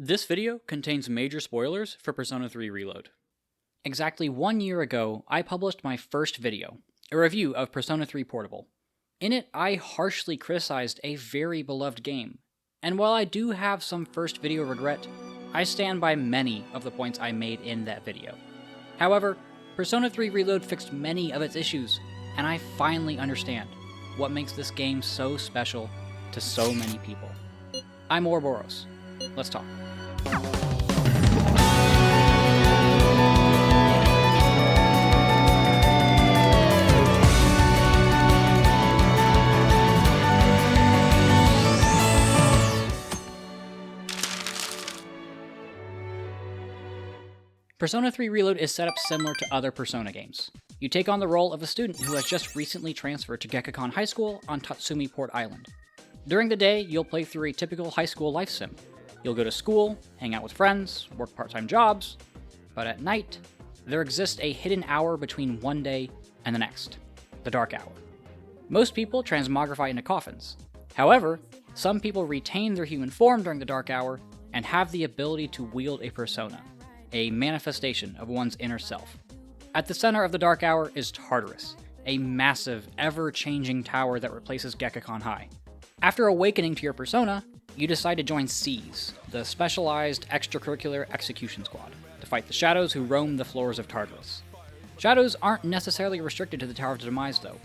This video contains major spoilers for Persona 3 Reload. Exactly 1 year ago, I published my first video, a review of Persona 3 Portable. In it, I harshly criticized a very beloved game, and while I do have some first video regret, I stand by many of the points I made in that video. However, Persona 3 Reload fixed many of its issues, and I finally understand what makes this game so special to so many people. I'm Ouroboros. Let's talk. Persona 3 Reload is set up similar to other Persona games. You take on the role of a student who has just recently transferred to Gekkoukan High School on Tatsumi Port Island. During the day, you'll play through a typical high school life sim. You'll go to school, hang out with friends, work part-time jobs, but at night, there exists a hidden hour between one day and the next, the Dark Hour. Most people transmogrify into coffins. However, some people retain their human form during the Dark Hour and have the ability to wield a persona, a manifestation of one's inner self. At the center of the Dark Hour is Tartarus, a massive, ever-changing tower that replaces Gekkoukan High. After awakening to your persona, you decide to join SEES, the Specialized Extracurricular Execution Squad, to fight the shadows who roam the floors of Tartarus. Shadows aren't necessarily restricted to the Tower of Demise, though.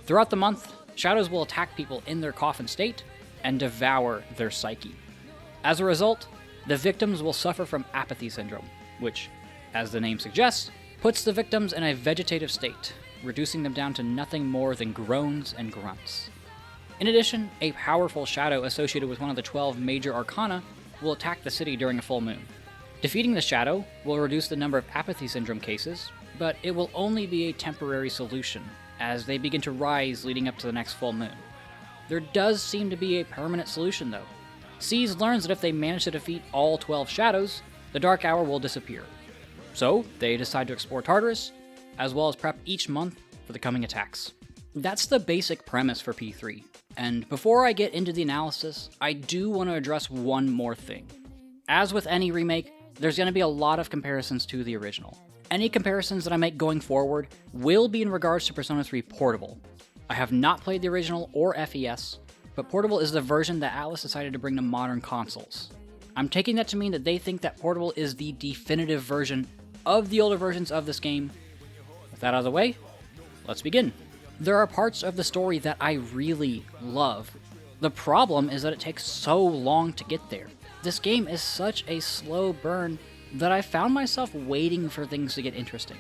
Throughout the month, shadows will attack people in their coffin state and devour their psyche. As a result, the victims will suffer from apathy syndrome, which, as the name suggests, puts the victims in a vegetative state, reducing them down to nothing more than groans and grunts. In addition, a powerful shadow associated with one of the 12 major arcana will attack the city during a full moon. Defeating the shadow will reduce the number of apathy syndrome cases, but it will only be a temporary solution, as they begin to rise leading up to the next full moon. There does seem to be a permanent solution, though. SEES learns that if they manage to defeat all 12 shadows, the Dark Hour will disappear. So, they decide to explore Tartarus, as well as prep each month for the coming attacks. That's the basic premise for P3. And before I get into the analysis, I do want to address one more thing. As with any remake, there's going to be a lot of comparisons to the original. Any comparisons that I make going forward will be in regards to Persona 3 Portable. I have not played the original or FES, but Portable is the version that Atlus decided to bring to modern consoles. I'm taking that to mean that they think that Portable is the definitive version of the older versions of this game. With that out of the way, let's begin. There are parts of the story that I really love. The problem is that it takes so long to get there. This game is such a slow burn that I found myself waiting for things to get interesting.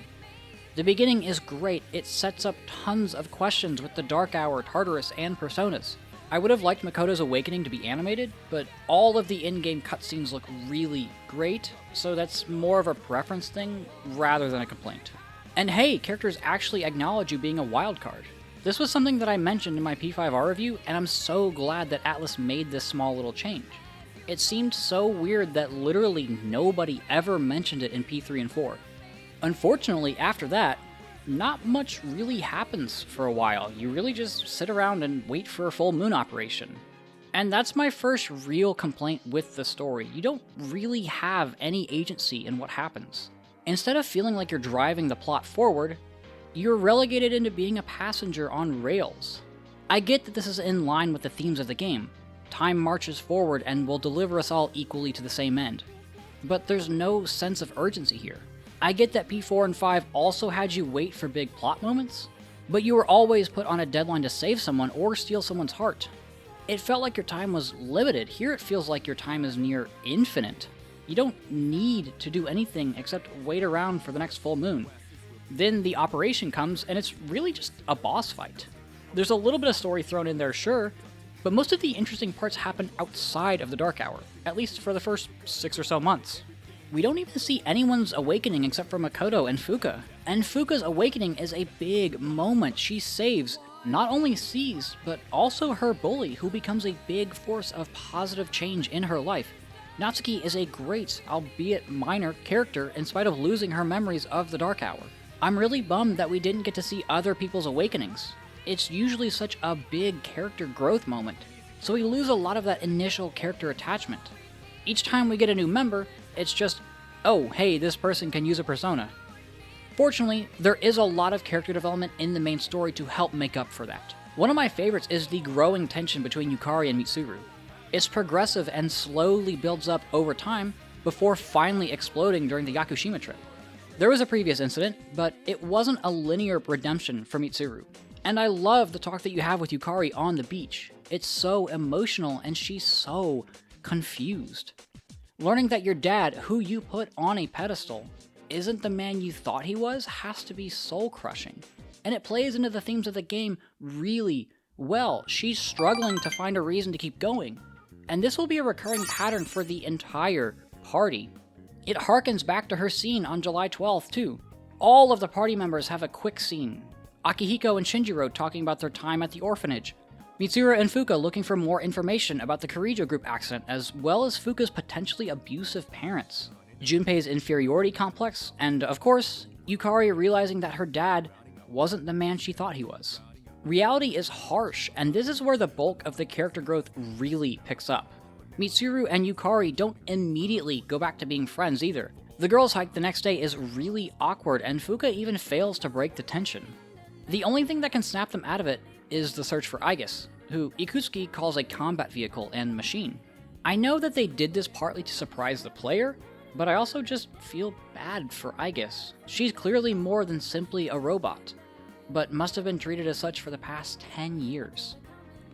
The beginning is great. It sets up tons of questions with the Dark Hour, Tartarus, and Personas. I would have liked Makoto's awakening to be animated, but all of the in-game cutscenes look really great, so that's more of a preference thing rather than a complaint. And hey, characters actually acknowledge you being a wildcard. This was something that I mentioned in my P5R review, and I'm so glad that Atlus made this small little change. It seemed so weird that literally nobody ever mentioned it in P3 and 4. Unfortunately, after that, not much really happens for a while. You really just sit around and wait for a full moon operation. And that's my first real complaint with the story. You don't really have any agency in what happens. Instead of feeling like you're driving the plot forward, you're relegated into being a passenger on rails. I get that this is in line with the themes of the game. Time marches forward and will deliver us all equally to the same end. But there's no sense of urgency here. I get that P4 and 5 also had you wait for big plot moments, but you were always put on a deadline to save someone or steal someone's heart. It felt like your time was limited. Here it feels like your time is near infinite. You don't need to do anything except wait around for the next full moon. Then the operation comes, and it's really just a boss fight. There's a little bit of story thrown in there, sure, but most of the interesting parts happen outside of the Dark Hour, at least for the first 6 or so months. We don't even see anyone's awakening except for Makoto and Fuka. And Fuka's awakening is a big moment. She saves not only SEES, but also her bully, who becomes a big force of positive change in her life. Natsuki is a great, albeit minor, character in spite of losing her memories of the Dark Hour. I'm really bummed that we didn't get to see other people's awakenings. It's usually such a big character growth moment, so we lose a lot of that initial character attachment. Each time we get a new member, it's just, oh, hey, this person can use a persona. Fortunately, there is a lot of character development in the main story to help make up for that. One of my favorites is the growing tension between Yukari and Mitsuru. It's progressive and slowly builds up over time before finally exploding during the Yakushima trip. There was a previous incident, but it wasn't a linear redemption for Mitsuru. And I love the talk that you have with Yukari on the beach. It's so emotional and she's so confused. Learning that your dad, who you put on a pedestal, isn't the man you thought he was has to be soul-crushing. And it plays into the themes of the game really well. She's struggling to find a reason to keep going. And this will be a recurring pattern for the entire party. It harkens back to her scene on July 12th, too. All of the party members have a quick scene. Akihiko and Shinjiro talking about their time at the orphanage. Mitsuru and Fuka looking for more information about the Kirijo group accident, as well as Fuka's potentially abusive parents. Junpei's inferiority complex, and of course, Yukari realizing that her dad wasn't the man she thought he was. Reality is harsh, and this is where the bulk of the character growth really picks up. Mitsuru and Yukari don't immediately go back to being friends either. The girls' hike the next day is really awkward, and Fuka even fails to break the tension. The only thing that can snap them out of it is the search for Aigis, who Ikutsuki calls a combat vehicle and machine. I know that they did this partly to surprise the player, but I also just feel bad for Aigis. She's clearly more than simply a robot, but must have been treated as such for the past 10 years.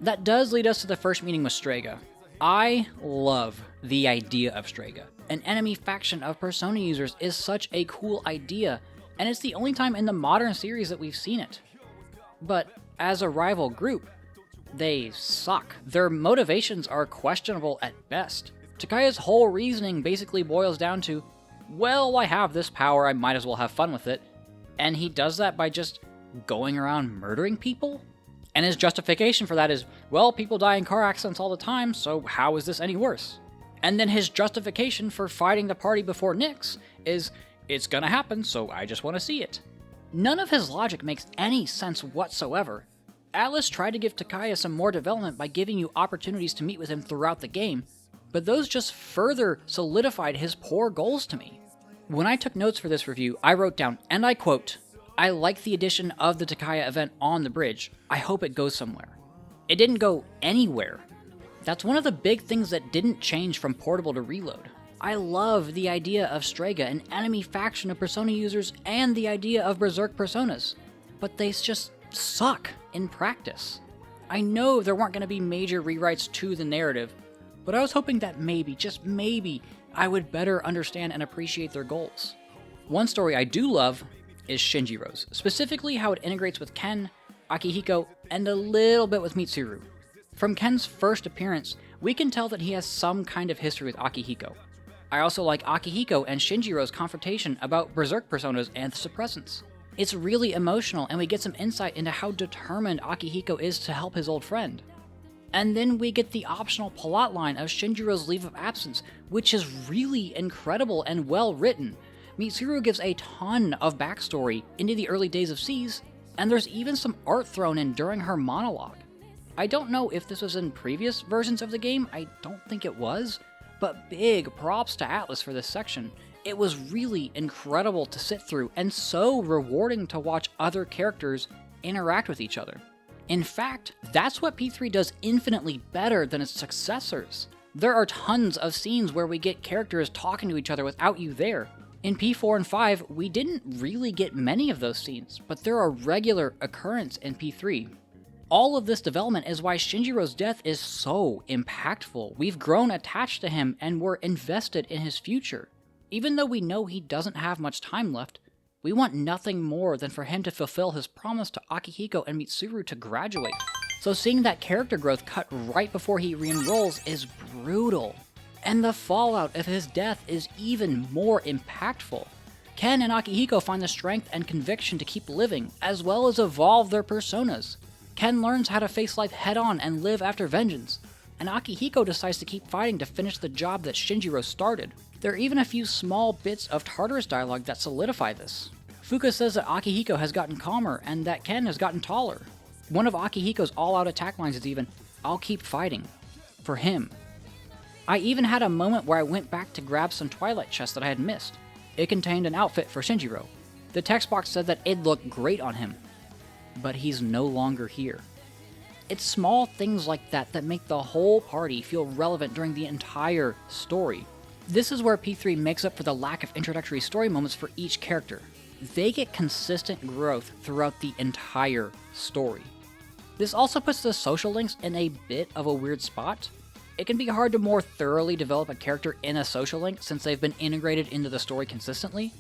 That does lead us to the first meeting with Strega. I love the idea of Strega. An enemy faction of Persona users is such a cool idea, and it's the only time in the modern series that we've seen it. But as a rival group, they suck. Their motivations are questionable at best. Takaya's whole reasoning basically boils down to, well, I have this power, I might as well have fun with it. And he does that by just going around murdering people? And his justification for that is, well, people die in car accidents all the time, so how is this any worse? And then his justification for fighting the party before Nyx is, it's gonna happen, so I just want to see it. None of his logic makes any sense whatsoever. Atlus tried to give Takaya some more development by giving you opportunities to meet with him throughout the game, but those just further solidified his poor goals to me. When I took notes for this review, I wrote down, and I quote, "I like the addition of the Takaya event on the bridge. I hope it goes somewhere." It didn't go anywhere. That's one of the big things that didn't change from Portable to Reload. I love the idea of Strega, an enemy faction of Persona users, and the idea of Berserk Personas, but they just suck in practice. I know there weren't going to be major rewrites to the narrative, but I was hoping that maybe, just maybe, I would better understand and appreciate their goals. One story I do love is Shinjiro's, specifically how it integrates with Ken, Akihiko, and a little bit with Mitsuru. From Ken's first appearance, we can tell that he has some kind of history with Akihiko. I also like Akihiko and Shinjiro's confrontation about Berserk Personas and suppressants. It's really emotional, and we get some insight into how determined Akihiko is to help his old friend. And then we get the optional plotline of Shinjiro's leave of absence, which is really incredible and well written. Mitsuru gives a ton of backstory into the early days of SEAS, and there's even some art thrown in during her monologue. I don't know if this was in previous versions of the game, I don't think it was, but big props to Atlus for this section. It was really incredible to sit through, and so rewarding to watch other characters interact with each other. In fact, that's what P3 does infinitely better than its successors. There are tons of scenes where we get characters talking to each other without you there. In P4 and 5, we didn't really get many of those scenes, but they're a regular occurrence in P3. All of this development is why Shinjiro's death is so impactful. We've grown attached to him and we're invested in his future. Even though we know he doesn't have much time left, we want nothing more than for him to fulfill his promise to Akihiko and Mitsuru to graduate. So seeing that character growth cut right before he re-enrolls is brutal. And the fallout of his death is even more impactful. Ken and Akihiko find the strength and conviction to keep living, as well as evolve their personas. Ken learns how to face life head-on and live after vengeance, and Akihiko decides to keep fighting to finish the job that Shinjiro started. There are even a few small bits of Tartarus dialogue that solidify this. Fuka says that Akihiko has gotten calmer and that Ken has gotten taller. One of Akihiko's all-out attack lines is even, "I'll keep fighting. For him." I even had a moment where I went back to grab some Twilight chests that I had missed. It contained an outfit for Shinjiro. The text box said that it'd look great on him. But he's no longer here. It's small things like that that make the whole party feel relevant during the entire story. This is where P3 makes up for the lack of introductory story moments for each character. They get consistent growth throughout the entire story. This also puts the social links in a bit of a weird spot. It can be hard to more thoroughly develop a character in a social link since they've been integrated into the story consistently.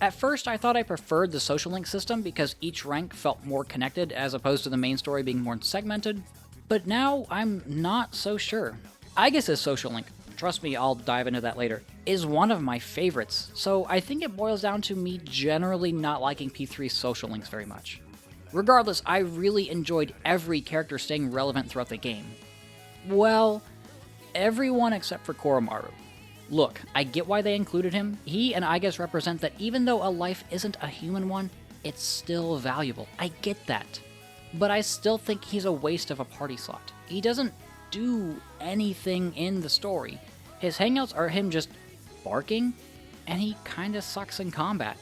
At first, I thought I preferred the social link system because each rank felt more connected as opposed to the main story being more segmented, but now I'm not so sure. Aigis' social link, trust me, I'll dive into that later, is one of my favorites, so I think it boils down to me generally not liking P3's social links very much. Regardless, I really enjoyed every character staying relevant throughout the game. Well, everyone except for Koromaru. Look, I get why they included him. He and Aigis represent that even though a life isn't a human one, it's still valuable. I get that. But I still think he's a waste of a party slot. He doesn't do anything in the story. His hangouts are him just barking, and he kinda sucks in combat.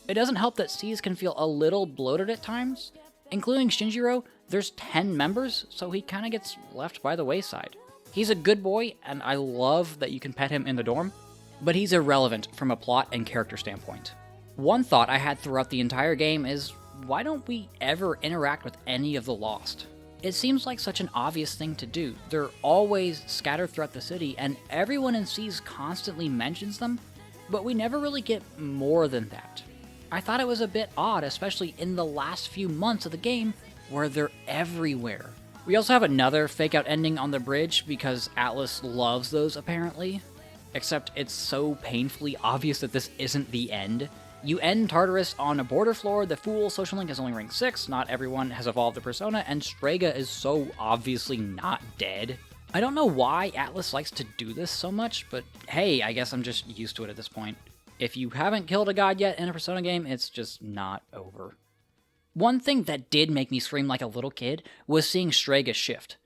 It doesn't help that Seize can feel a little bloated at times. Including Shinjiro, there's 10 members, so he kinda gets left by the wayside. He's a good boy, and I love that you can pet him in the dorm, but he's irrelevant from a plot and character standpoint. One thought I had throughout the entire game is, why don't we ever interact with any of the Lost? It seems like such an obvious thing to do. They're always scattered throughout the city, and everyone in Seize constantly mentions them, but we never really get more than that. I thought it was a bit odd, especially in the last few months of the game, where they're everywhere. We also have another fake-out ending on the bridge because Atlus loves those, apparently. Except it's so painfully obvious that this isn't the end. You end Tartarus on a border floor, the Fool social link is only rank 6, not everyone has evolved the persona, and Strega is so obviously not dead. I don't know why Atlus likes to do this so much, but hey, I guess I'm just used to it at this point. If you haven't killed a god yet in a Persona game, it's just not over. One thing that did make me scream like a little kid was seeing Strega shift.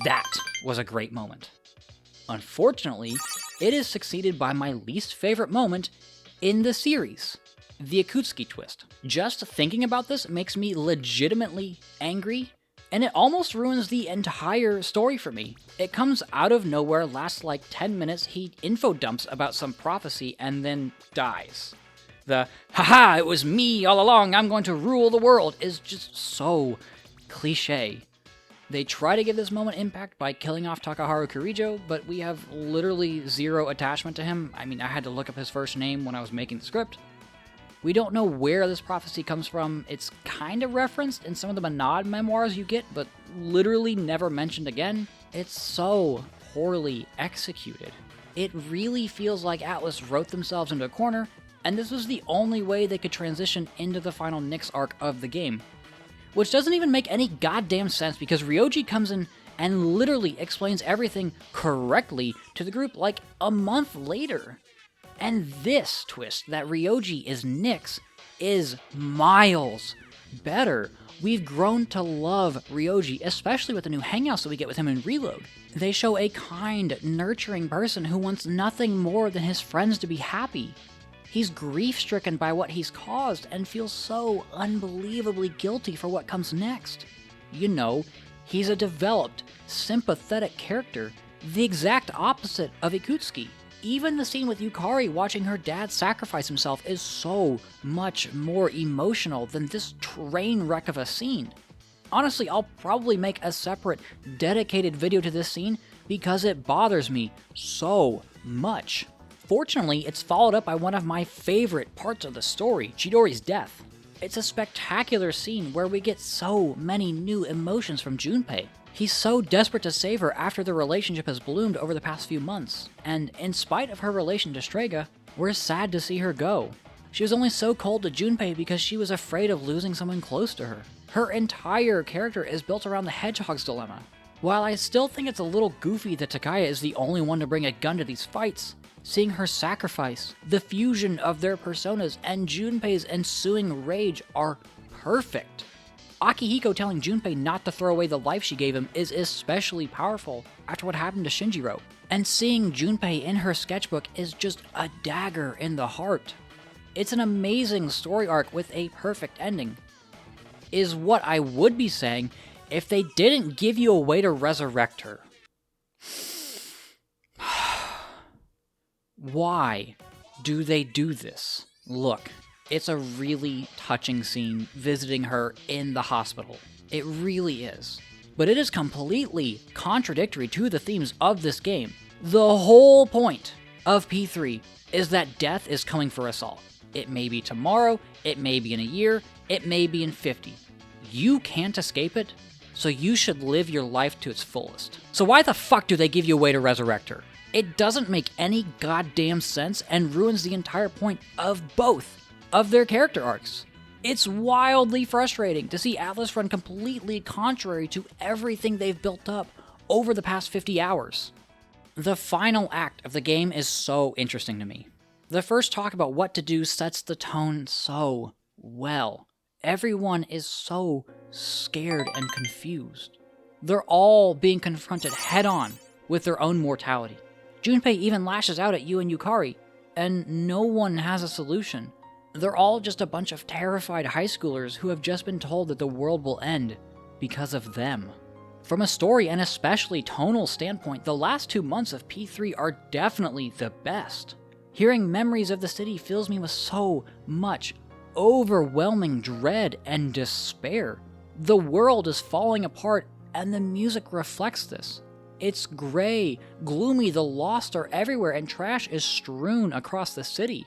That was a great moment. Unfortunately, it is succeeded by my least favorite moment in the series, the Akutsuki twist. Just thinking about this makes me legitimately angry, and it almost ruins the entire story for me. It comes out of nowhere, lasts like 10 minutes, he info dumps about some prophecy, and then dies. The, haha, it was me all along, I'm going to rule the world, is just so cliche. They try to give this moment impact by killing off Takaharu Kirijo, but we have literally zero attachment to him. I mean, I had to look up his first name when I was making the script. We don't know where this prophecy comes from. It's kind of referenced in some of the Manad memoirs you get, but literally never mentioned again. It's so poorly executed. It really feels like Atlus wrote themselves into a corner, and this was the only way they could transition into the final Nyx arc of the game. Which doesn't even make any goddamn sense because Ryoji comes in and literally explains everything correctly to the group like a month later. And this twist, that Ryoji is Nyx, is miles better. We've grown to love Ryoji, especially with the new hangouts that we get with him in Reload. They show a kind, nurturing person who wants nothing more than his friends to be happy. He's grief-stricken by what he's caused and feels so unbelievably guilty for what comes next. You know, he's a developed, sympathetic character, the exact opposite of Ikutsuki. Even the scene with Yukari watching her dad sacrifice himself is so much more emotional than this train wreck of a scene. Honestly, I'll probably make a separate, dedicated video to this scene because it bothers me so much. Fortunately, it's followed up by one of my favorite parts of the story, Chidori's death. It's a spectacular scene where we get so many new emotions from Junpei. He's so desperate to save her after the relationship has bloomed over the past few months, and in spite of her relation to Strega, we're sad to see her go. She was only so cold to Junpei because she was afraid of losing someone close to her. Her entire character is built around the Hedgehog's dilemma. While I still think it's a little goofy that Takaya is the only one to bring a gun to these fights, seeing her sacrifice, the fusion of their personas, and Junpei's ensuing rage are perfect. Akihiko telling Junpei not to throw away the life she gave him is especially powerful after what happened to Shinjiro, And seeing Junpei in her sketchbook is just a dagger in the heart. It's an amazing story arc with a perfect ending. Is what I would be saying if they didn't give you a way to resurrect her. Why do they do this? Look, it's a really touching scene visiting her in the hospital. It really is. But it is completely contradictory to the themes of this game. The whole point of P3 is that death is coming for us all. It may be tomorrow, it may be in a year, it may be in 50. You can't escape it, so you should live your life to its fullest. So why the fuck do they give you a way to resurrect her? It doesn't make any goddamn sense and ruins the entire point of both of their character arcs. It's wildly frustrating to see Atlus run completely contrary to everything they've built up over the past 50 hours. The final act of the game is so interesting to me. The first talk about what to do sets the tone so well. Everyone is so scared and confused. They're all being confronted head-on with their own mortality. Junpei even lashes out at you and Yukari, and no one has a solution. They're all just a bunch of terrified high schoolers who have just been told that the world will end because of them. From a story and especially tonal standpoint, the last 2 months of P3 are definitely the best. Hearing Memories of the City fills me with so much overwhelming dread and despair. The world is falling apart and the music reflects this. It's gray, gloomy, the lost are everywhere, and trash is strewn across the city.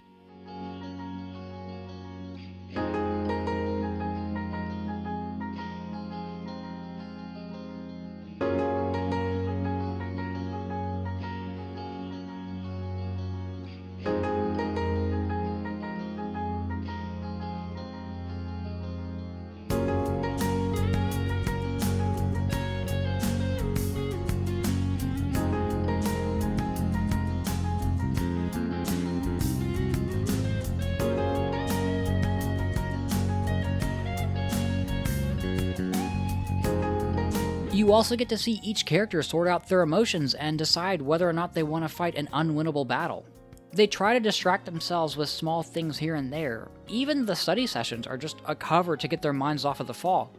You also get to see each character sort out their emotions and decide whether or not they want to fight an unwinnable battle. They try to distract themselves with small things here and there. Even the study sessions are just a cover to get their minds off of the fall.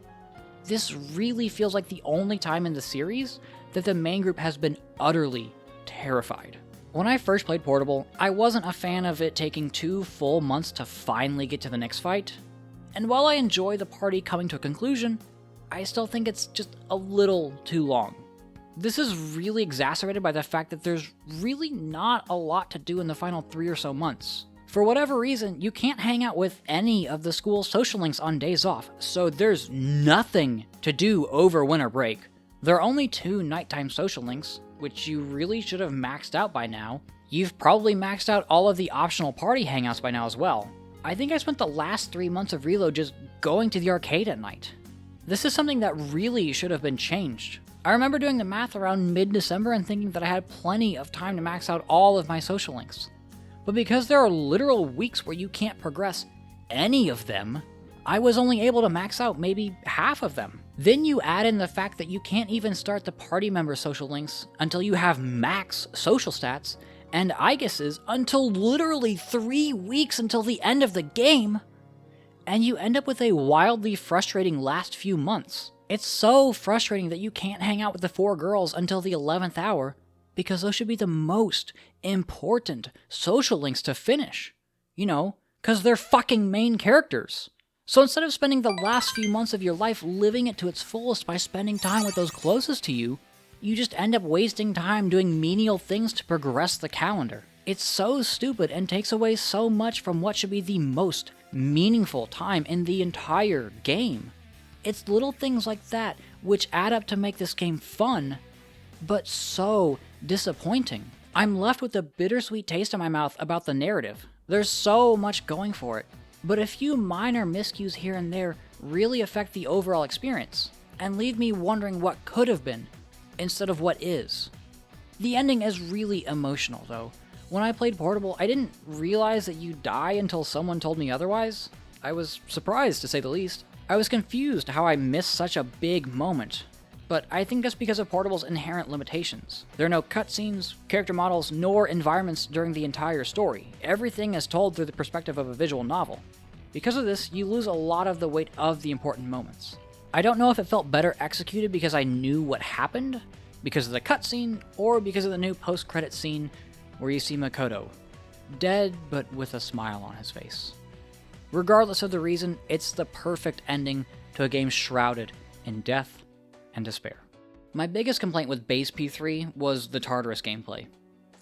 This really feels like the only time in the series that the main group has been utterly terrified. When I first played Portable, I wasn't a fan of it taking 2 full months to finally get to the next fight. And while I enjoy the party coming to a conclusion, I still think it's just a little too long. This is really exacerbated by the fact that there's really not a lot to do in the final 3 or so months. For whatever reason, you can't hang out with any of the school's social links on days off, so there's nothing to do over winter break. There are only 2 nighttime social links, which you really should have maxed out by now. You've probably maxed out all of the optional party hangouts by now as well. I think I spent the last 3 months of Reload just going to the arcade at night. This is something that really should have been changed. I remember doing the math around mid-December and thinking that I had plenty of time to max out all of my social links. But because there are literal weeks where you can't progress any of them, I was only able to max out maybe half of them. Then you add in the fact that you can't even start the party member social links until you have max social stats, and IGUS's until literally 3 weeks until the end of the game. And you end up with a wildly frustrating last few months. It's so frustrating that you can't hang out with the 4 girls until the 11th hour, because those should be the most important social links to finish. You know, because they're fucking main characters. So instead of spending the last few months of your life living it to its fullest by spending time with those closest to you, you just end up wasting time doing menial things to progress the calendar. It's so stupid and takes away so much from what should be the most meaningful time in the entire game. It's little things like that which add up to make this game fun, but so disappointing. I'm left with a bittersweet taste in my mouth about the narrative. There's so much going for it, but a few minor miscues here and there really affect the overall experience, and leave me wondering what could have been, instead of what is. The ending is really emotional, though. When I played Portable, I didn't realize that you die until someone told me otherwise. I was surprised, to say the least. I was confused how I missed such a big moment. but I think that's because of Portable's inherent limitations. There are no cutscenes, character models, nor environments during the entire story. Everything is told through the perspective of a visual novel. Because of this, you lose a lot of the weight of the important moments. I don't know if it felt better executed because I knew what happened, because of the cutscene, or because of the new post-credit scene where you see Makoto, dead but with a smile on his face. Regardless of the reason, it's the perfect ending to a game shrouded in death and despair. My biggest complaint with base P3 was the Tartarus gameplay.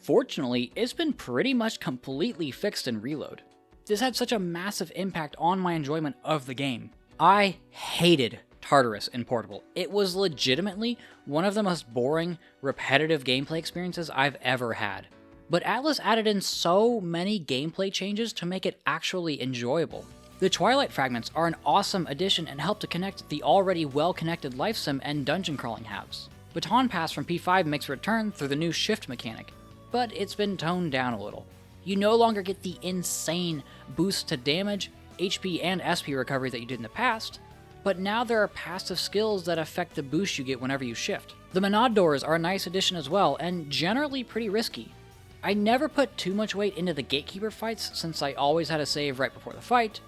Fortunately, it's been pretty much completely fixed in Reload. This had such a massive impact on my enjoyment of the game. I hated Tartarus in Portable. It was legitimately one of the most boring, repetitive gameplay experiences I've ever had. But Atlus added in so many gameplay changes to make it actually enjoyable. The Twilight Fragments are an awesome addition and help to connect the already well-connected life sim and dungeon crawling halves. Baton Pass from P5 makes a return through the new shift mechanic, but it's been toned down a little. You no longer get the insane boost to damage, HP, and SP recovery that you did in the past, but now there are passive skills that affect the boost you get whenever you shift. The Monad doors are a nice addition as well, and generally pretty risky. I never put too much weight into the Gatekeeper fights since I always had a save right before the fight,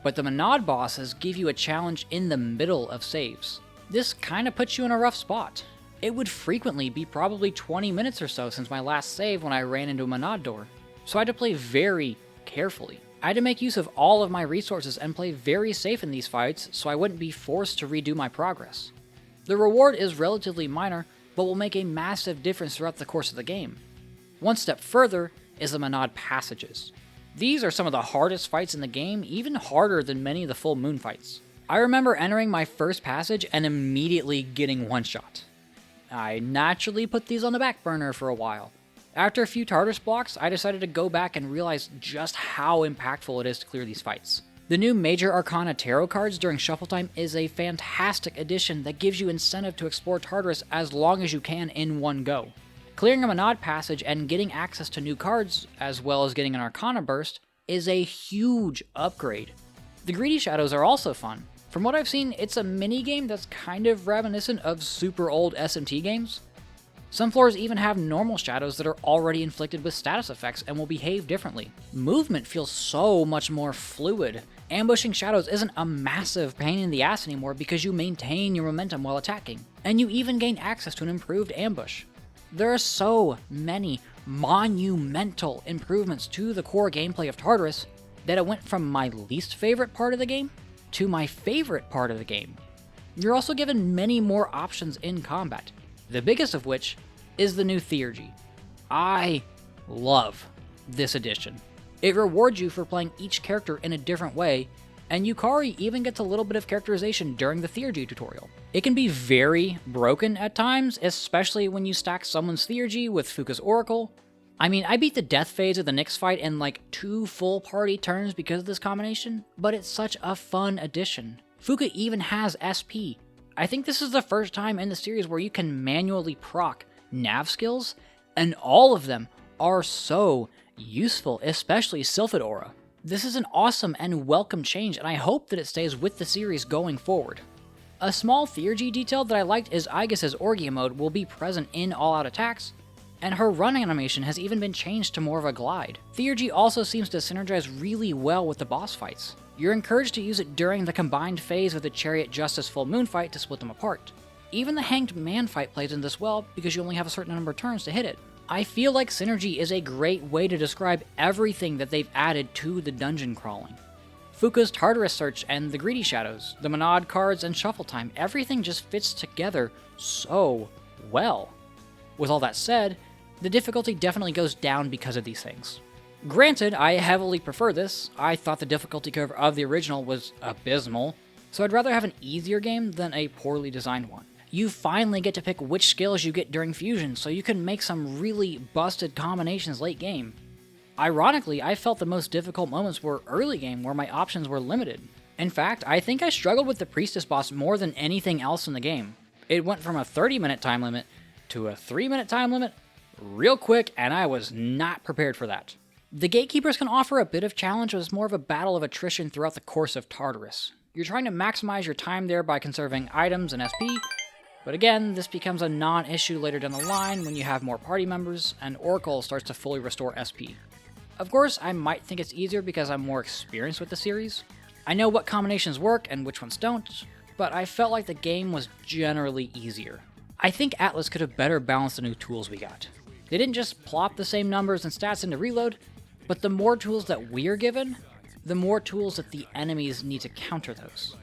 but the Monad bosses give you a challenge in the middle of saves. This kinda puts you in a rough spot. It would frequently be probably 20 minutes or so since my last save when I ran into a Monad door, so I had to play very carefully. I had to make use of all of my resources and play very safe in these fights so I wouldn't be forced to redo my progress. The reward is relatively minor, but will make a massive difference throughout the course of the game. One step further is the Monad passages. These are some of the hardest fights in the game, even harder than many of the full moon fights. I remember entering my first passage and immediately getting one-shot. I naturally put these on the back burner for a while. After a few Tartarus blocks, I decided to go back and realize just how impactful it is to clear these fights. The new Major Arcana Tarot cards during Shuffle Time is a fantastic addition that gives you incentive to explore Tartarus as long as you can in one go. Clearing a Monad passage and getting access to new cards, as well as getting an Arcana burst, is a huge upgrade. The Greedy Shadows are also fun. From what I've seen, it's a mini-game that's kind of reminiscent of super old SMT games. Some floors even have normal shadows that are already inflicted with status effects and will behave differently. Movement feels so much more fluid. Ambushing shadows isn't a massive pain in the ass anymore because you maintain your momentum while attacking, and you even gain access to an improved ambush. There are so many monumental improvements to the core gameplay of Tartarus that it went from my least favorite part of the game to my favorite part of the game. You're also given many more options in combat, the biggest of which is the new Theurgy. I love this addition. It rewards you for playing each character in a different way, and Yukari even gets a little bit of characterization during the Theurgy tutorial. It can be very broken at times, especially when you stack someone's Theurgy with Fuka's Oracle. I mean, I beat the death phase of the Nyx fight in like 2 full party turns because of this combination, but it's such a fun addition. Fuka even has SP. I think this is the first time in the series where you can manually proc nav skills, and all of them are so useful, especially Sylphid Aura. This is an awesome and welcome change, and I hope that it stays with the series going forward. A small Theurgy detail that I liked is Aegis's Orgia mode will be present in all-out attacks, and her run animation has even been changed to more of a glide. Theurgy also seems to synergize really well with the boss fights. You're encouraged to use it during the combined phase of the Chariot Justice Full Moon fight to split them apart. Even the Hanged Man fight plays in this well because you only have a certain number of turns to hit it. I feel like Synergy is a great way to describe everything that they've added to the dungeon crawling. Fuka's Tartarus Search and the Greedy Shadows, the Monad cards and Shuffle Time, everything just fits together so well. With all that said, the difficulty definitely goes down because of these things. Granted, I heavily prefer this. I thought the difficulty curve of the original was abysmal, so I'd rather have an easier game than a poorly designed one. You finally get to pick which skills you get during fusion, so you can make some really busted combinations late game. Ironically, I felt the most difficult moments were early game where my options were limited. In fact, I think I struggled with the Priestess boss more than anything else in the game. It went from a 30-minute time limit to a 3-minute time limit real quick, and I was not prepared for that. The Gatekeepers can offer a bit of challenge, but it's more of a battle of attrition throughout the course of Tartarus. You're trying to maximize your time there by conserving items and SP, But again, this becomes a non-issue later down the line when you have more party members and Oracle starts to fully restore SP. Of course, I might think it's easier because I'm more experienced with the series. I know what combinations work and which ones don't, but I felt like the game was generally easier. I think Atlus could have better balanced the new tools we got. They didn't just plop the same numbers and stats into Reload, but the more tools that we're given, the more tools that the enemies need to counter those.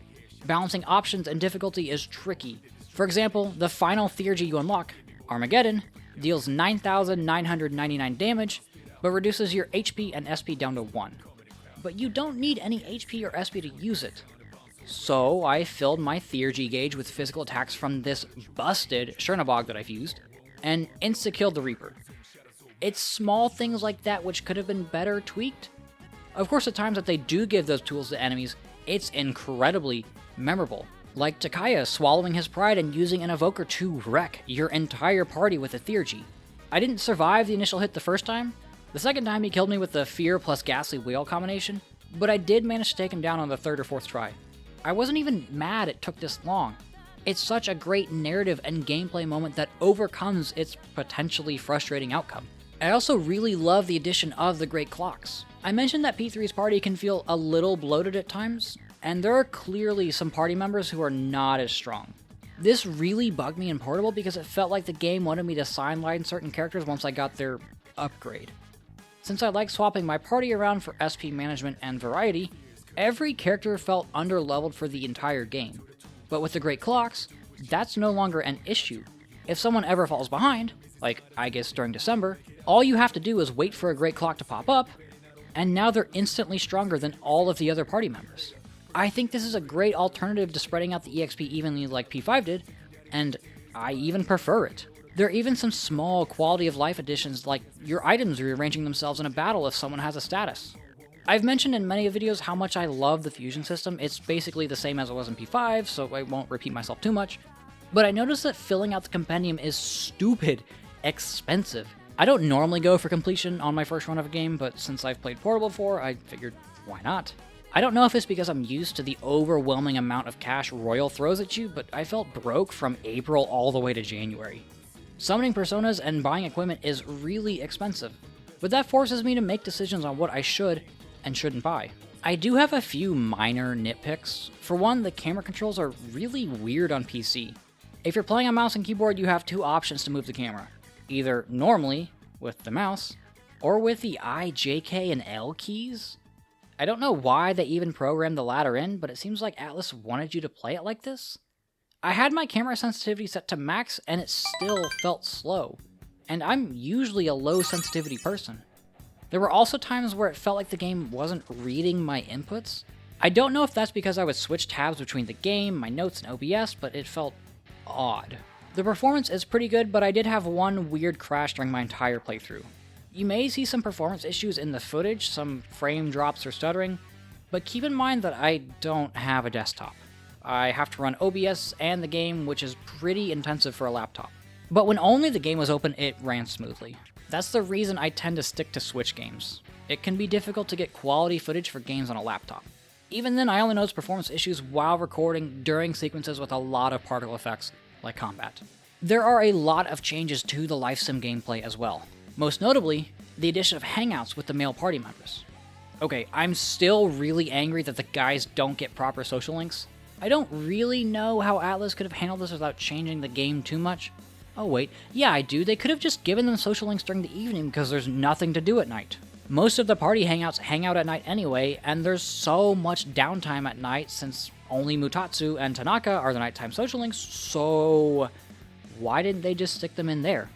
Balancing options and difficulty is tricky. For example, the final theurgy you unlock, Armageddon, deals 9,999 damage, but reduces your HP and SP down to 1. But you don't need any HP or SP to use it. So I filled my theurgy gauge with physical attacks from this busted Chernobog that I've used, and insta-killed the Reaper. It's small things like that which could have been better tweaked. Of course, the times that they do give those tools to enemies, it's incredibly memorable. Like Takaya swallowing his pride and using an evoker to wreck your entire party with a theurgy. I didn't survive the initial hit the first time. The second time he killed me with the Fear plus Ghastly Whale combination, but I did manage to take him down on the third or fourth try. I wasn't even mad it took this long. It's such a great narrative and gameplay moment that overcomes its potentially frustrating outcome. I also really love the addition of the Great Clocks. I mentioned that P3's party can feel a little bloated at times, and there are clearly some party members who are not as strong. This really bugged me in Portable because it felt like the game wanted me to sideline certain characters once I got their upgrade. Since I like swapping my party around for SP management and variety, every character felt underleveled for the entire game. But with the Great Clocks, that's no longer an issue. If someone ever falls behind, like I guess during December, all you have to do is wait for a Great Clock to pop up, and now they're instantly stronger than all of the other party members. I think this is a great alternative to spreading out the EXP evenly like P5 did, and I even prefer it. There are even some small quality of life additions like your items rearranging themselves in a battle if someone has a status. I've mentioned in many videos how much I love the fusion system. It's basically the same as it was in P5, so I won't repeat myself too much. But I noticed that filling out the compendium is stupid expensive. I don't normally go for completion on my first run of a game, but since I've played Portable before, I figured, why not? I don't know if it's because I'm used to the overwhelming amount of cash Royal throws at you, but I felt broke from April all the way to January. Summoning personas and buying equipment is really expensive, but that forces me to make decisions on what I should and shouldn't buy. I do have a few minor nitpicks. For one, the camera controls are really weird on PC. If you're playing on mouse and keyboard, you have two options to move the camera. Either normally, with the mouse, or with the I, J, K, and L keys. I don't know why they even programmed the latter in, but it seems like Atlus wanted you to play it like this. I had my camera sensitivity set to max, and it still felt slow. And I'm usually a low sensitivity person. There were also times where it felt like the game wasn't reading my inputs. I don't know if that's because I would switch tabs between the game, my notes, and OBS, but it felt odd. The performance is pretty good, but I did have one weird crash during my entire playthrough. You may see some performance issues in the footage, some frame drops or stuttering, but keep in mind that I don't have a desktop. I have to run OBS and the game, which is pretty intensive for a laptop. But when only the game was open, it ran smoothly. That's the reason I tend to stick to Switch games. It can be difficult to get quality footage for games on a laptop. Even then, I only noticed performance issues while recording during sequences with a lot of particle effects, like combat. There are a lot of changes to the LifeSim gameplay as well. Most notably, the addition of hangouts with the male party members. Okay, I'm still really angry that the guys don't get proper social links. I don't really know how Atlus could have handled this without changing the game too much. Oh wait, yeah I do, they could have just given them social links during the evening because there's nothing to do at night. Most of the party hangouts hang out at night anyway, and there's so much downtime at night since only Mutatsu and Tanaka are the nighttime social links, so why didn't they just stick them in there?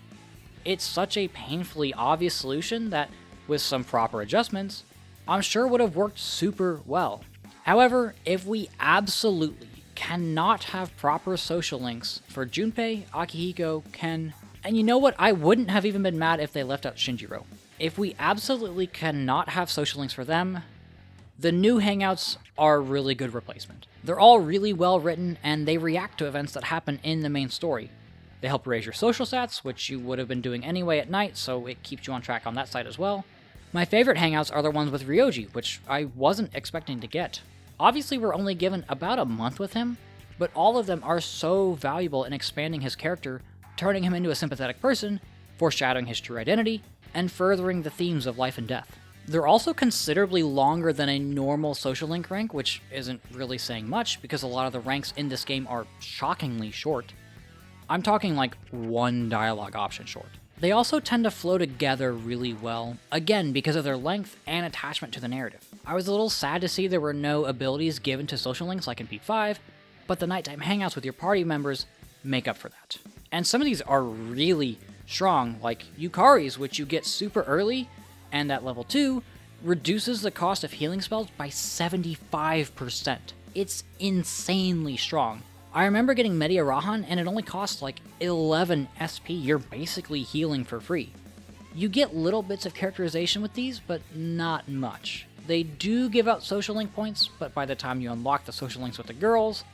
It's such a painfully obvious solution that, with some proper adjustments, I'm sure would have worked super well. However, if we absolutely cannot have proper social links for Junpei, Akihiko, Ken, and you know what, I wouldn't have even been mad if they left out Shinjiro. If we absolutely cannot have social links for them, the new Hangouts are a really good replacement. They're all really well written, and they react to events that happen in the main story. They help raise your social stats, which you would have been doing anyway at night, so it keeps you on track on that side as well. My favorite Hangouts are the ones with Ryoji, which I wasn't expecting to get. Obviously, we're only given about a month with him, but all of them are so valuable in expanding his character, turning him into a sympathetic person, foreshadowing his true identity, and furthering the themes of life and death. They're also considerably longer than a normal Social Link rank, which isn't really saying much because a lot of the ranks in this game are shockingly short. I'm talking like one dialogue option short. They also tend to flow together really well, again because of their length and attachment to the narrative. I was a little sad to see there were no abilities given to Social Links like in P5, but the nighttime hangouts with your party members make up for that. And some of these are really strong, like Yukari's, which you get super early, and at level 2, reduces the cost of healing spells by 75%. It's insanely strong. I remember getting Media Rahan, and it only costs like 11 SP. You're basically healing for free. You get little bits of characterization with these, but not much. They do give out Social Link points, but by the time you unlock the Social Links with the girls,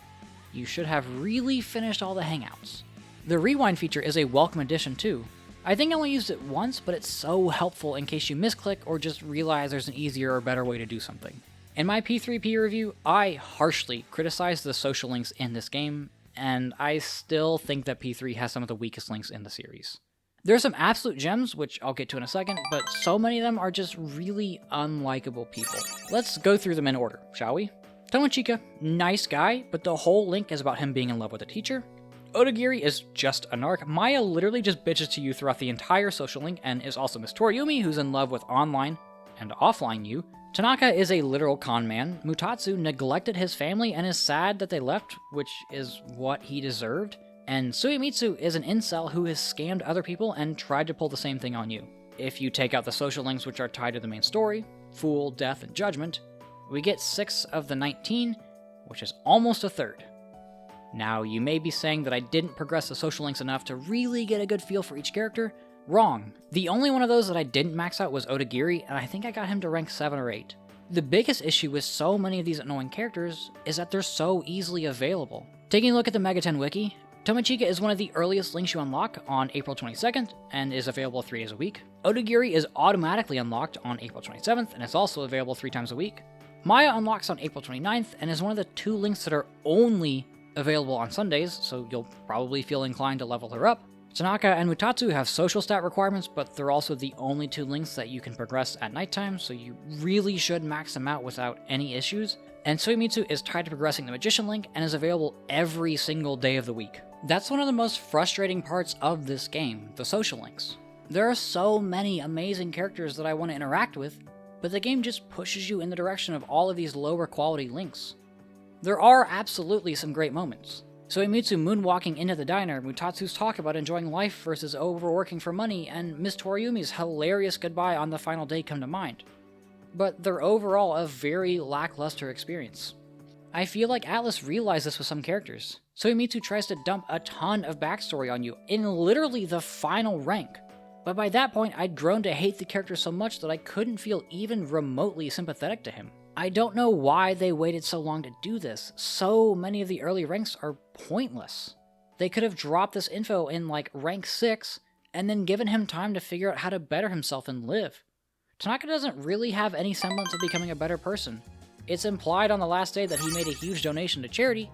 you should have really finished all the hangouts. The rewind feature is a welcome addition too. I think I only used it once, but it's so helpful in case you misclick or just realize there's an easier or better way to do something. In my P3P review, I harshly criticized the Social Links in this game, and I still think that P3 has some of the weakest links in the series. There are some absolute gems, which I'll get to in a second, but so many of them are just really unlikable people. Let's go through them in order, shall we? Tomochika, nice guy, but the whole link is about him being in love with a teacher. Odagiri is just a narc. Maya literally just bitches to you throughout the entire Social Link and is also Miss Toriumi, who's in love with online and offline you. Tanaka is a literal con man. Mutatsu neglected his family and is sad that they left, which is what he deserved. And Suemitsu is an incel who has scammed other people and tried to pull the same thing on you. If you take out the social links which are tied to the main story, Fool, Death, and Judgment, we get 6 of the 19, which is almost a third. Now, you may be saying that I didn't progress the social links enough to really get a good feel for each character. Wrong. The only one of those that I didn't max out was Odagiri, and I think I got him to rank 7 or 8. The biggest issue with so many of these annoying characters is that they're so easily available. Taking a look at the Megaten wiki, Tomochika is one of the earliest links you unlock on April 22nd, and is available 3 days a week. Odagiri is automatically unlocked on April 27th, and is also available 3 times a week. Maya unlocks on April 29th, and is one of the 2 links that are only available on Sundays, so you'll probably feel inclined to level her up. Tanaka and Mutatsu have social stat requirements, but they're also the only 2 links that you can progress at nighttime, so you really should max them out without any issues. And Suemitsu is tied to progressing the Magician link and is available every single day of the week. That's one of the most frustrating parts of this game, the social links. There are so many amazing characters that I want to interact with, but the game just pushes you in the direction of all of these lower quality links. There are absolutely some great moments. Suemitsu moonwalking into the diner, Mutatsu's talk about enjoying life versus overworking for money, and Miss Toriumi's hilarious goodbye on the final day come to mind. But they're overall a very lackluster experience. I feel like Atlus realized this with some characters. Suemitsu tries to dump a ton of backstory on you in literally the final rank. But by that point, I'd grown to hate the character so much that I couldn't feel even remotely sympathetic to him. I don't know why they waited so long to do this. So many of the early ranks are pointless. They could have dropped this info in like rank 6 and then given him time to figure out how to better himself and live. Tanaka doesn't really have any semblance of becoming a better person. It's implied on the last day that he made a huge donation to charity,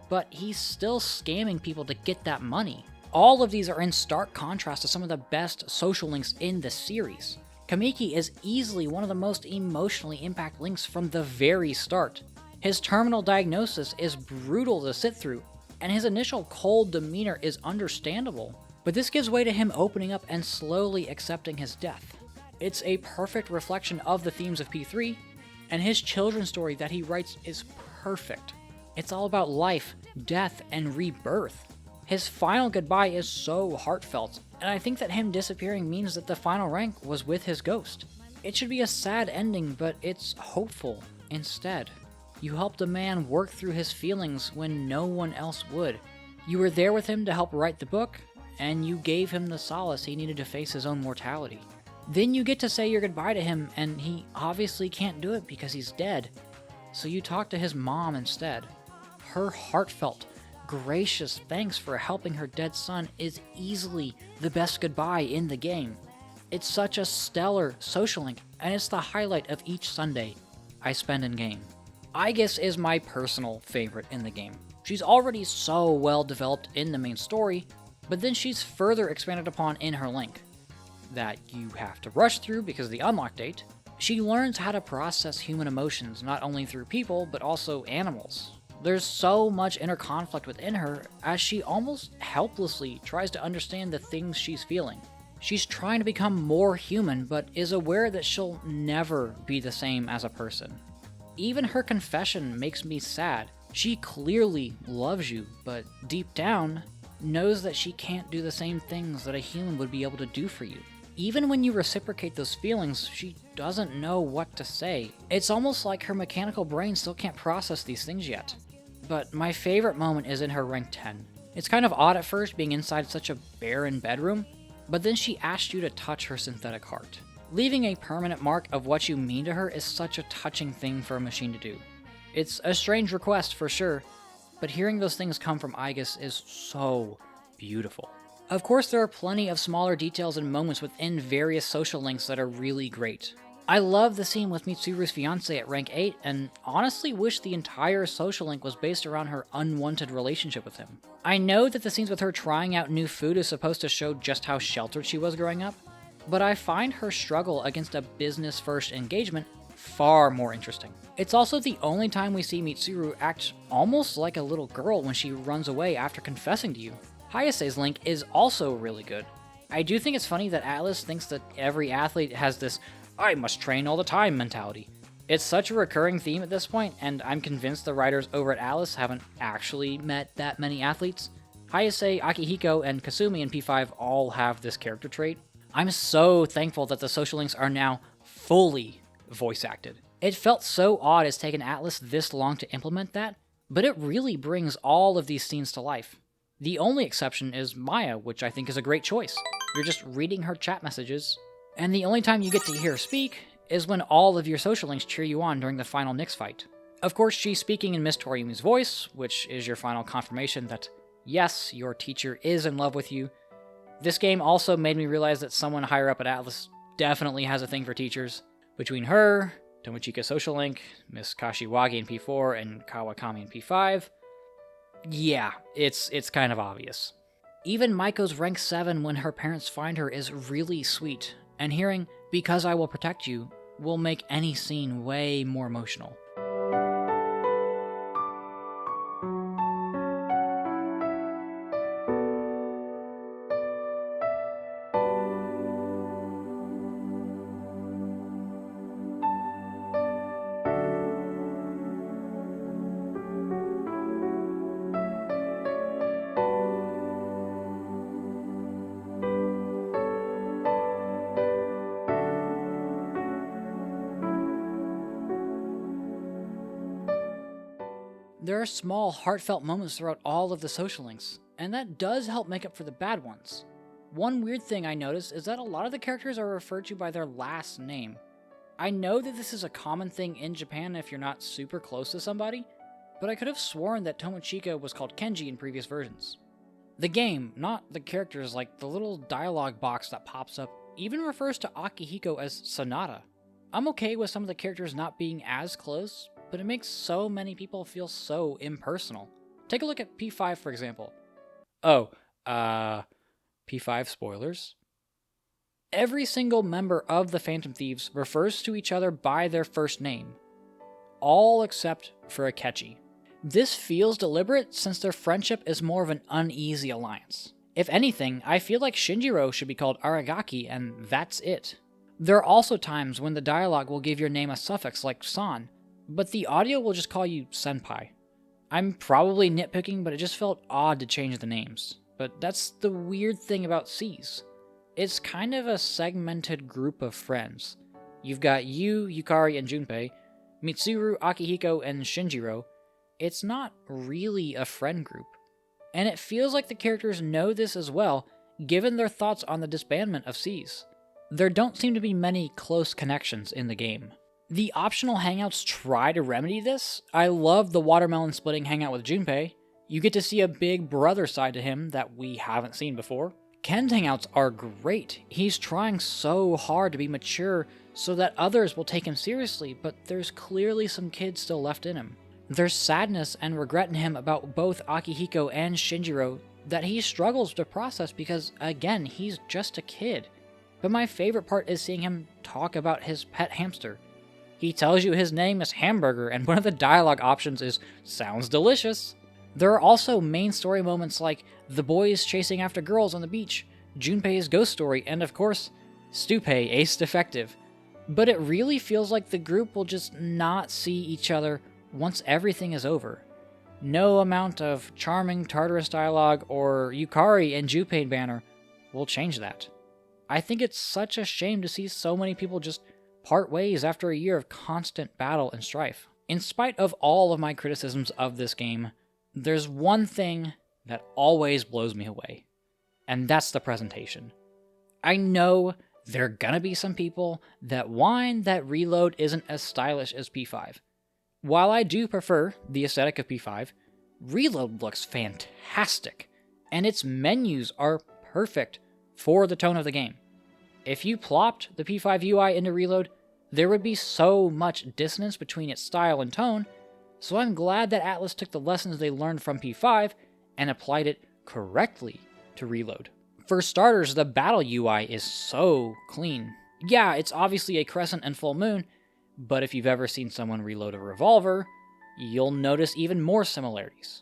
but he's still scamming people to get that money. All of these are in stark contrast to some of the best social links in the series. Kamiki is easily one of the most emotionally impacted links from the very start. His terminal diagnosis is brutal to sit through, and his initial cold demeanor is understandable, but this gives way to him opening up and slowly accepting his death. It's a perfect reflection of the themes of P3, and his children's story that he writes is perfect. It's all about life, death, and rebirth. His final goodbye is so heartfelt, and I think that him disappearing means that the final rank was with his ghost. It should be a sad ending, but it's hopeful instead. You helped a man work through his feelings when no one else would. You were there with him to help write the book, and you gave him the solace he needed to face his own mortality. Then you get to say your goodbye to him, and he obviously can't do it because he's dead. So you talk to his mom instead. Her heartfelt, gracious thanks for helping her dead son is easily the best goodbye in the game. It's such a stellar social link, and it's the highlight of each Sunday I spend in game. Aigis is my personal favorite in the game. She's already so well developed in the main story, but then she's further expanded upon in her link. That you have to rush through because of the unlock date. She learns how to process human emotions not only through people, but also animals. There's so much inner conflict within her as she almost helplessly tries to understand the things she's feeling. She's trying to become more human, but is aware that she'll never be the same as a person. Even her confession makes me sad. She clearly loves you, but deep down, knows that she can't do the same things that a human would be able to do for you. Even when you reciprocate those feelings, she doesn't know what to say. It's almost like her mechanical brain still can't process these things yet. But my favorite moment is in her rank 10. It's kind of odd at first being inside such a barren bedroom, but then she asked you to touch her synthetic heart. Leaving a permanent mark of what you mean to her is such a touching thing for a machine to do. It's a strange request for sure, but hearing those things come from Aigis is so beautiful. Of course, there are plenty of smaller details and moments within various social links that are really great. I love the scene with Mitsuru's fiancé at rank 8, and honestly wish the entire social link was based around her unwanted relationship with him. I know that the scenes with her trying out new food is supposed to show just how sheltered she was growing up, but I find her struggle against a business-first engagement far more interesting. It's also the only time we see Mitsuru act almost like a little girl when she runs away after confessing to you. Hayase's link is also really good. I do think it's funny that Atlus thinks that every athlete has this "I must train all the time" mentality. It's such a recurring theme at this point, and I'm convinced the writers over at Atlus haven't actually met that many athletes. Hayase, Akihiko, and Kasumi in P5 all have this character trait. I'm so thankful that the social links are now fully voice acted. It felt so odd it's taken Atlus this long to implement that, but it really brings all of these scenes to life. The only exception is Maya, which I think is a great choice. You're just reading her chat messages, and the only time you get to hear her speak is when all of your social links cheer you on during the final Nyx fight. Of course, she's speaking in Miss Toriumi's voice, which is your final confirmation that, yes, your teacher is in love with you. This game also made me realize that someone higher up at Atlus definitely has a thing for teachers. Between her, Tomochika Social Link, Miss Kashiwagi in P4, and Kawakami in P5, yeah, it's kind of obvious. Even Maiko's rank 7 when her parents find her is really sweet, and hearing "because I will protect you" will make any scene way more emotional. There are small, heartfelt moments throughout all of the social links, and that does help make up for the bad ones. One weird thing I noticed is that a lot of the characters are referred to by their last name. I know that this is a common thing in Japan if you're not super close to somebody, but I could have sworn that Tomochika was called Kenji in previous versions. The game, not the characters, like the little dialogue box that pops up, even refers to Akihiko as Sonata. I'm okay with some of the characters not being as close, but it makes so many people feel so impersonal. Take a look at P5, for example. P5 spoilers? Every single member of the Phantom Thieves refers to each other by their first name. All except for Akechi. This feels deliberate since their friendship is more of an uneasy alliance. If anything, I feel like Shinjiro should be called Aragaki and that's it. There are also times when the dialogue will give your name a suffix like san, but the audio will just call you senpai. I'm probably nitpicking, but it just felt odd to change the names. But that's the weird thing about C's. It's kind of a segmented group of friends. You've got you, Yukari, and Junpei, Mitsuru, Akihiko, and Shinjiro. It's not really a friend group. And it feels like the characters know this as well, given their thoughts on the disbandment of C's. There don't seem to be many close connections in the game. The optional hangouts try to remedy this. I love the watermelon splitting hangout with Junpei. You get to see a big brother side to him that we haven't seen before. Ken's hangouts are great. He's trying so hard to be mature so that others will take him seriously, but there's clearly some kid still left in him. There's sadness and regret in him about both Akihiko and Shinjiro that he struggles to process because, again, he's just a kid. But my favorite part is seeing him talk about his pet hamster. He tells you his name is Hamburger, and one of the dialogue options is, "Sounds delicious." There are also main story moments like the boys chasing after girls on the beach, Junpei's ghost story, and of course, Stupei, Ace Defective. But it really feels like the group will just not see each other once everything is over. No amount of charming Tartarus dialogue or Yukari and Junpei banner will change that. I think it's such a shame to see so many people just part ways after a year of constant battle and strife. In spite of all of my criticisms of this game, there's one thing that always blows me away, and that's the presentation. I know there are gonna be some people that whine that Reload isn't as stylish as P5. While I do prefer the aesthetic of P5, Reload looks fantastic, and its menus are perfect for the tone of the game. If you plopped the P5 UI into Reload, there would be so much dissonance between its style and tone, so I'm glad that Atlus took the lessons they learned from P5 and applied it correctly to Reload. For starters, the battle UI is so clean. Yeah, it's obviously a crescent and full moon, but if you've ever seen someone reload a revolver, you'll notice even more similarities.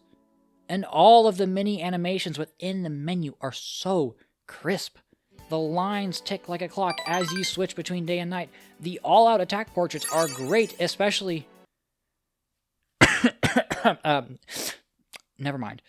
And all of the mini animations within the menu are so crisp. The lines tick like a clock as you switch between day and night. The all-out attack portraits are great, especially... Never mind.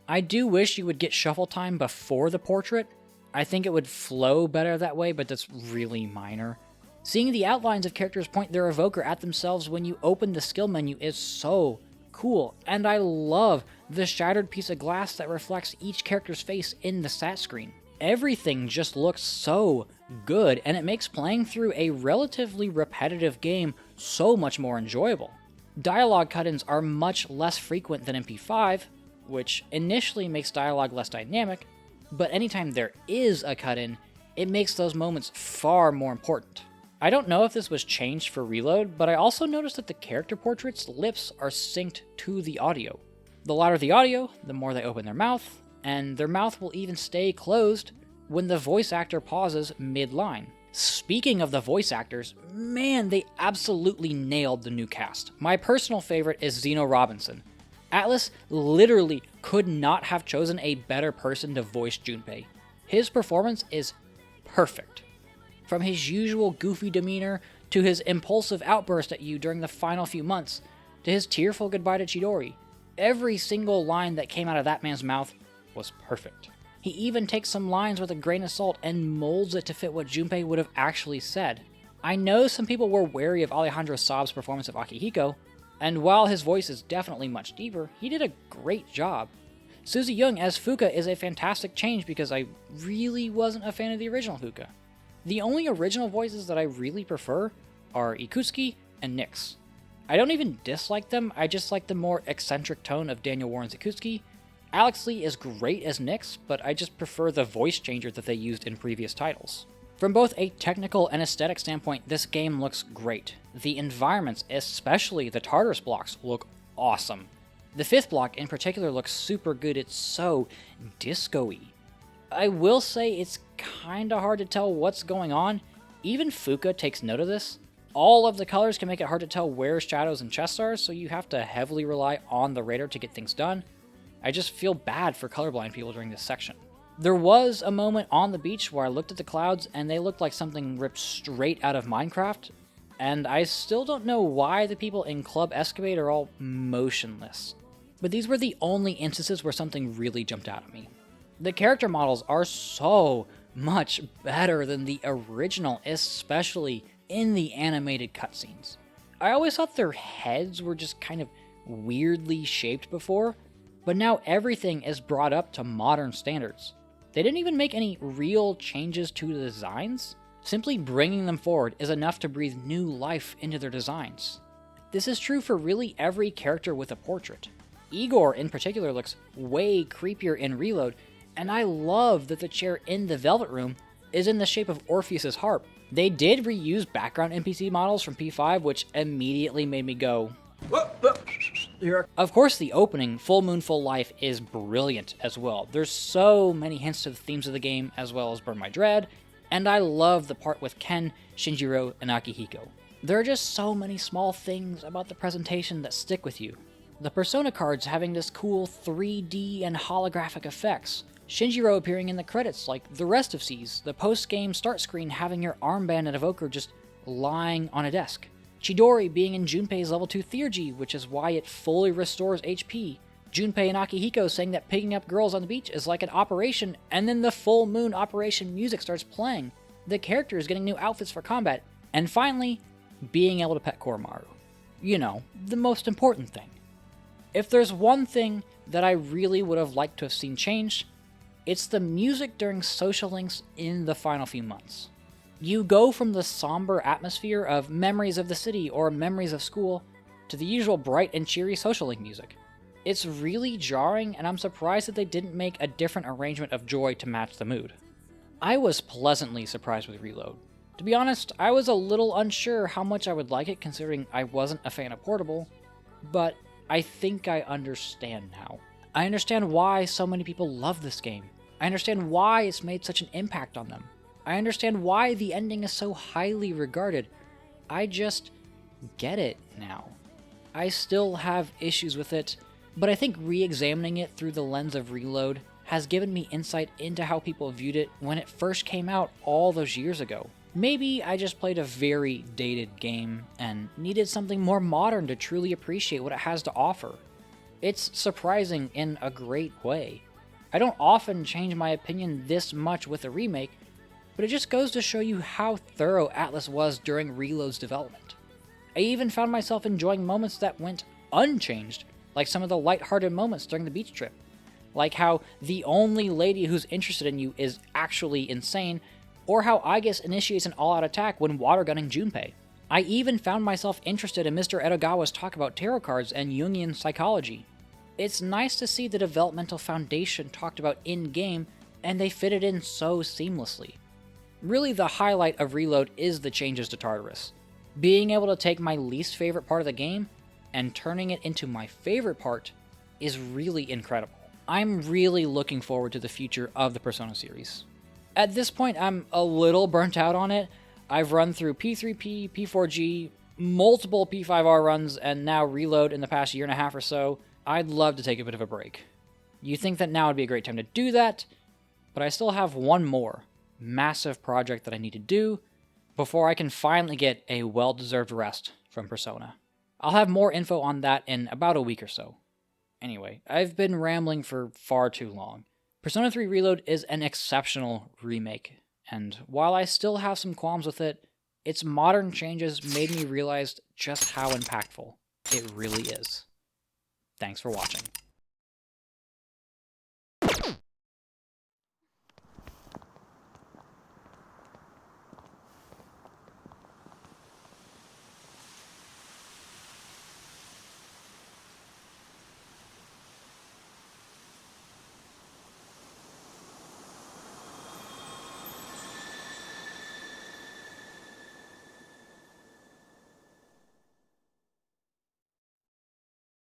I do wish you would get shuffle time before the portrait. I think it would flow better that way, but that's really minor. Seeing the outlines of characters point their evoker at themselves when you open the skill menu is so cool, and I love the shattered piece of glass that reflects each character's face in the stat screen. Everything just looks so good, and it makes playing through a relatively repetitive game so much more enjoyable. Dialogue cut-ins are much less frequent than in P5, which initially makes dialogue less dynamic, but anytime there is a cut-in, it makes those moments far more important. I don't know if this was changed for Reload, but I also noticed that the character portraits' lips are synced to the audio. The louder the audio, the more they open their mouth, and their mouth will even stay closed when the voice actor pauses mid-line. Speaking of the voice actors, man, they absolutely nailed the new cast. My personal favorite is Zeno Robinson. Atlus literally could not have chosen a better person to voice Junpei. His performance is perfect. From his usual goofy demeanor, to his impulsive outburst at you during the final few months, to his tearful goodbye to Chidori, every single line that came out of that man's mouth was perfect. He even takes some lines with a grain of salt and molds it to fit what Junpei would have actually said. I know some people were wary of Alejandro Saab's performance of Akihiko, and while his voice is definitely much deeper, he did a great job. Suzy Young as Fuka is a fantastic change because I really wasn't a fan of the original Fuka. The only original voices that I really prefer are Ikutsuki and Nyx. I don't even dislike them, I just like the more eccentric tone of Daniel Warren's Ikutsuki. Alex Lee is great as Nyx, but I just prefer the voice changer that they used in previous titles. From both a technical and aesthetic standpoint, this game looks great. The environments, especially the Tartarus blocks, look awesome. The fifth block in particular looks super good, it's so disco-y. I will say it's kinda hard to tell what's going on. Even Fuka takes note of this. All of the colors can make it hard to tell where shadows and chests are, so you have to heavily rely on the radar to get things done. I just feel bad for colorblind people during this section. There was a moment on the beach where I looked at the clouds and they looked like something ripped straight out of Minecraft, and I still don't know why the people in Club Escapade are all motionless. But these were the only instances where something really jumped out at me. The character models are so much better than the original, especially in the animated cutscenes. I always thought their heads were just kind of weirdly shaped before, but now everything is brought up to modern standards. They didn't even make any real changes to the designs. Simply bringing them forward is enough to breathe new life into their designs. This is true for really every character with a portrait. Igor in particular looks way creepier in Reload, and I love that the chair in the Velvet Room is in the shape of Orpheus's harp. They did reuse background NPC models from P5, which immediately made me go, Of course, the opening, Full Moon Full Life, is brilliant as well. There's so many hints to the themes of the game, as well as Burn My Dread, and I love the part with Ken, Shinjiro, and Akihiko. There are just so many small things about the presentation that stick with you. The Persona cards having this cool 3D and holographic effects, Shinjiro appearing in the credits like the rest of Seas, the post-game start screen having your armband and evoker just lying on a desk, Chidori being in Junpei's level 2 Theurgy, which is why it fully restores HP, Junpei and Akihiko saying that picking up girls on the beach is like an operation, and then the full moon operation music starts playing, the characters getting new outfits for combat, and finally, being able to pet Koromaru. You know, the most important thing. If there's one thing that I really would have liked to have seen changed, it's the music during social links in the final few months. You go from the somber atmosphere of Memories of the City or Memories of School to the usual bright and cheery social link music. It's really jarring, and I'm surprised that they didn't make a different arrangement of joy to match the mood. I was pleasantly surprised with Reload. To be honest, I was a little unsure how much I would like it considering I wasn't a fan of Portable, but I think I understand now. I understand why so many people love this game. I understand why it's made such an impact on them. I understand why the ending is so highly regarded. I just get it now. I still have issues with it, but I think re-examining it through the lens of Reload has given me insight into how people viewed it when it first came out all those years ago. Maybe I just played a very dated game and needed something more modern to truly appreciate what it has to offer. It's surprising in a great way. I don't often change my opinion this much with a remake, but it just goes to show you how thorough Atlus was during Reload's development. I even found myself enjoying moments that went unchanged, like some of the lighthearted moments during the beach trip. Like how the only lady who's interested in you is actually insane, or how Aigis initiates an all-out attack when water-gunning Junpei. I even found myself interested in Mr. Edogawa's talk about tarot cards and Jungian psychology. It's nice to see the developmental foundation talked about in-game, and they fit it in so seamlessly. Really, the highlight of Reload is the changes to Tartarus. Being able to take my least favorite part of the game and turning it into my favorite part is really incredible. I'm really looking forward to the future of the Persona series. At this point, I'm a little burnt out on it. I've run through P3P, P4G, multiple P5R runs, and now Reload in the past year and a half or so. I'd love to take a bit of a break. You think that now would be a great time to do that, but I still have one more massive project that I need to do before I can finally get a well-deserved rest from Persona. I'll have more info on that in about a week or so. Anyway, I've been rambling for far too long. Persona 3 Reload is an exceptional remake, and while I still have some qualms with it, its modern changes made me realize just how impactful it really is. Thanks for watching.